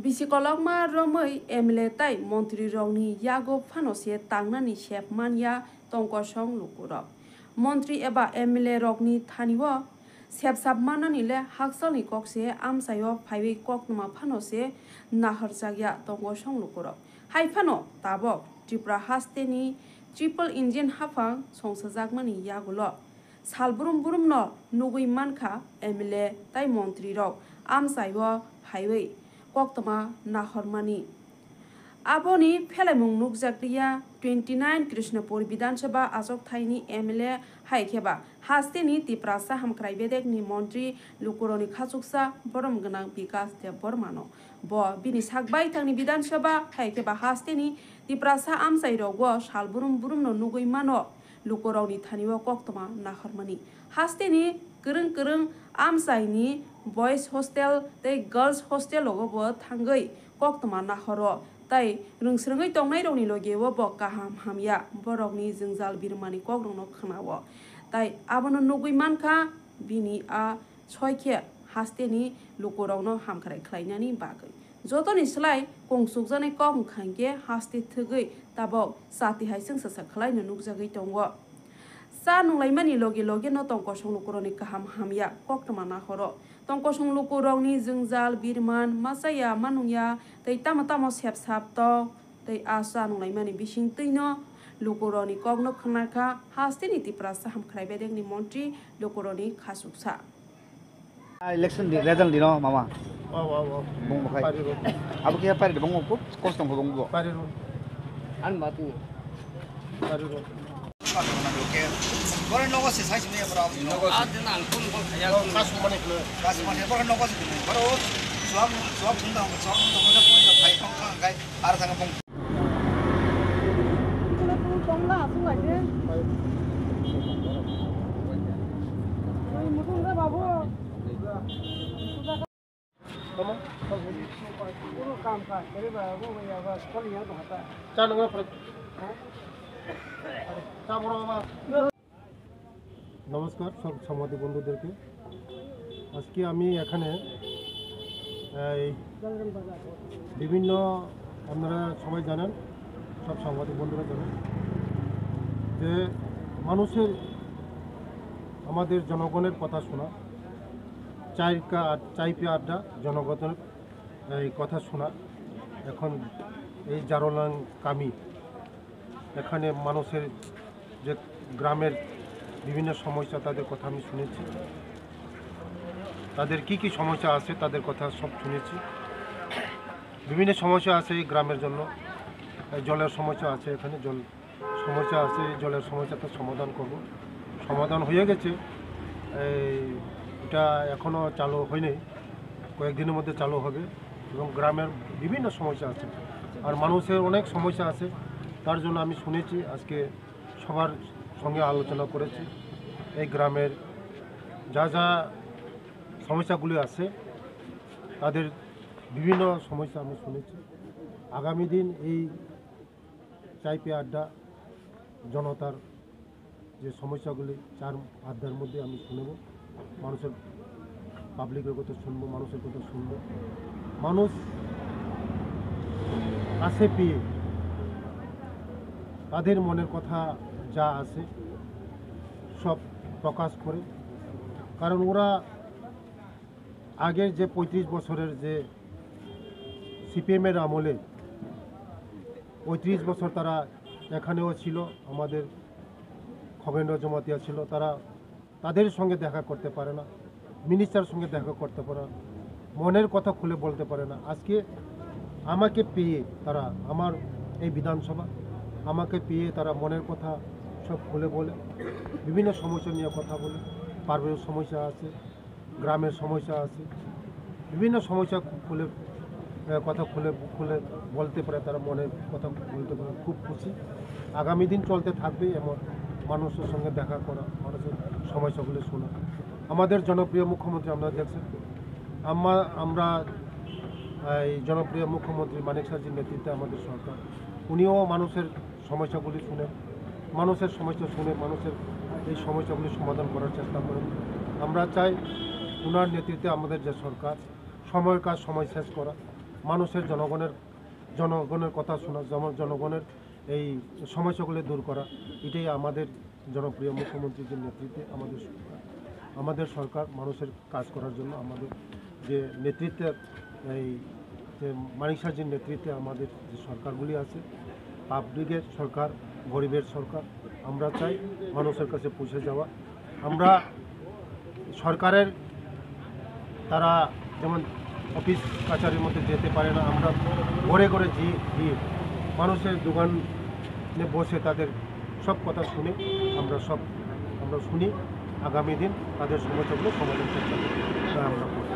Bisikologma romai emle tai montri rongni yago phanose tangnani shep mania tongkosong lukuro. Montri eba emle rogni thaniwo sep sapmanani le haksalni kokse amsayo phaiwi koknuma phanose naharjagya tongkosong lukuro. Hai phano tabok Tripura hasteni triple engine hafang songsajagmani yagulo. Salburum burum no nugui manka emle tai montri rog amsayo phaiwi koktoma nahormani aboni phelamung nukjakriya 29 Krishnapur Vidansabha Asok Thaini MLA haikeba hasteni Tiprasa hamkrai bedek ni montri lukuroni khachuksa borom ganang Vikas Dev Bormano bo bini sakbai thangni Vidansabha haikeba hasteni Tiprasa amsai rogo salburum burum no nugui mano lukuroni thaniwa koktoma nahormani hasteni kereng kereng amsaini boys hostel tei girls hostel logo bo thangai koktoma nahoro tai rungsrungai tongnai rokni logewo bo kaham hamya borokni jingjal birmani kokrongno khnawo tai abono nugui manka bini a 6 khe hasteni lukurokno hamkrai khlainani bagai jotoni slai kongsukjanai kom khangke haste thugui tabok sati haising sasa khlaino nukjagai tongo sa nunglaimani loge loge no tongkosong lukuroni kaham hamya koktoma nahoro tongkosong lukurokni jingjal birman masaya manungya tei tama tama sep sap to tei asa nunglaimani bising tino lukuroni kokno khnaka hasteni Tiprasa hamkrai bedekni montri lukuroni khasuksa election result dino mama bung bukai abu kia pari de bungu pup kosong bungu pari ro an matu pari ro Orang nongos sih saya sebenarnya berapa? Nongos. ada nang pun ya kasu mana kilo Kasih mana? Orang nongos itu. Baru suap tentang macam punya baik kong kai arah tengah pun. নমস্কার সব সাংবাদিক বন্ধুদেরকে আজকে আমি এখানে বিভিন্ন আপনারা সবাই জানেন সব সাংবাদিক বন্ধুরা জানেন যে মানুষের আমাদের জনগণের কথা শোনা চাইপে আড্ডা জনগণের এই কথা শোনা এখন এই জারলাং কামি এখানে মানুষের যে গ্রামের বিভিন্ন সমস্যা তাদের কথা আমি শুনেছি তাদের কি সমস্যা আছে তাদের কথা সব শুনেছি বিভিন্ন সমস্যা আছে এই গ্রামের জন্য জলের সমস্যা আছে এখানে জল সমস্যা আছে জলের সমস্যাটা সমাধান করব সমাধান হয়ে গেছে এটা এখনও চালু হয়নি কয়েকদিনের মধ্যে চালু হবে এবং গ্রামের বিভিন্ন সমস্যা আছে আর মানুষের অনেক সমস্যা আছে তার জন্য আমি শুনেছি আজকে সবার সঙ্গে আলোচনা করেছি এই গ্রামের যা যা সমস্যাগুলি আছে তাদের বিভিন্ন সমস্যা আমি শুনেছি আগামী দিন এই চাইপে আড্ডা জনতার যে সমস্যাগুলি চার আড্ডার মধ্যে আমি শুনব মানুষের পাবলিকের কথা শুনবো মানুষের কথা শুনবো মানুষ কাছে পেয়ে তাদের মনের কথা যা আছে সব প্রকাশ করে কারণ ওরা আগের যে 35 বছরের যে সিপিএমের আমলে 35 বছর তারা এখানেও ছিল আমাদের খগেন্দ্র জমাতিয়া ছিল তারা তাদের সঙ্গে দেখা করতে পারে না মিনিস্টারের সঙ্গে দেখা করতে পারে না মনের কথা খুলে বলতে পারে না আজকে আমাকে পেয়ে তারা আমার এই বিধানসভা আমাকে পেয়ে তারা মনের কথা সব খুলে বলে বিভিন্ন সমস্যা নিয়ে কথা বলে পারিবারিক সমস্যা আছে গ্রামের সমস্যা আছে বিভিন্ন সমস্যা খুলে কথা খুলে বলতে পারে তারা মনের কথা বলতে পারে খুব খুশি আগামী দিন চলতে থাকবে এমন মানুষের সঙ্গে দেখা করা মানুষের সমস্যাগুলো শোনা আমাদের জনপ্রিয় মুখ্যমন্ত্রী আপনারা দেখছেন আমরা এই জনপ্রিয় মুখ্যমন্ত্রী মানিক সাহাজির নেতৃত্বে আমাদের সরকার উনিও মানুষের সমস্যাগুলি শুনেন মানুষের সমস্যা শুনে মানুষের এই সমস্যাগুলি সমাধান করার চেষ্টা করেন আমরা চাই ওনার নেতৃত্বে আমাদের যে সরকার সময়ের কাজ সময় শেষ করা মানুষের জনগণের কথা শোনা, জনগণের এই সমস্যাগুলি দূর করা, এটাই আমাদের জনপ্রিয় মুখ্যমন্ত্রীর নেতৃত্বে আমাদের সরকার মানুষের কাজ করার জন্য আমাদের যে নেতৃত্বের এই যে মানিক সাহাজির নেতৃত্বে আমাদের যে সরকারগুলি আছে, পাবলিকের সরকার, গরিবের সরকার, আমরা চাই মানুষের কাছে পৌঁছে যাওয়া। আমরা সরকারের তারা যেমন অফিস কাছারির মধ্যে যেতে পারে না, আমরা ঘরে ঘরে গিয়ে মানুষের দোকানে বসে তাদের সব কথা শুনে আমরা শুনি, আগামী দিন তাদের সমস্যাগুলো সমাধান করতে আমরা করি।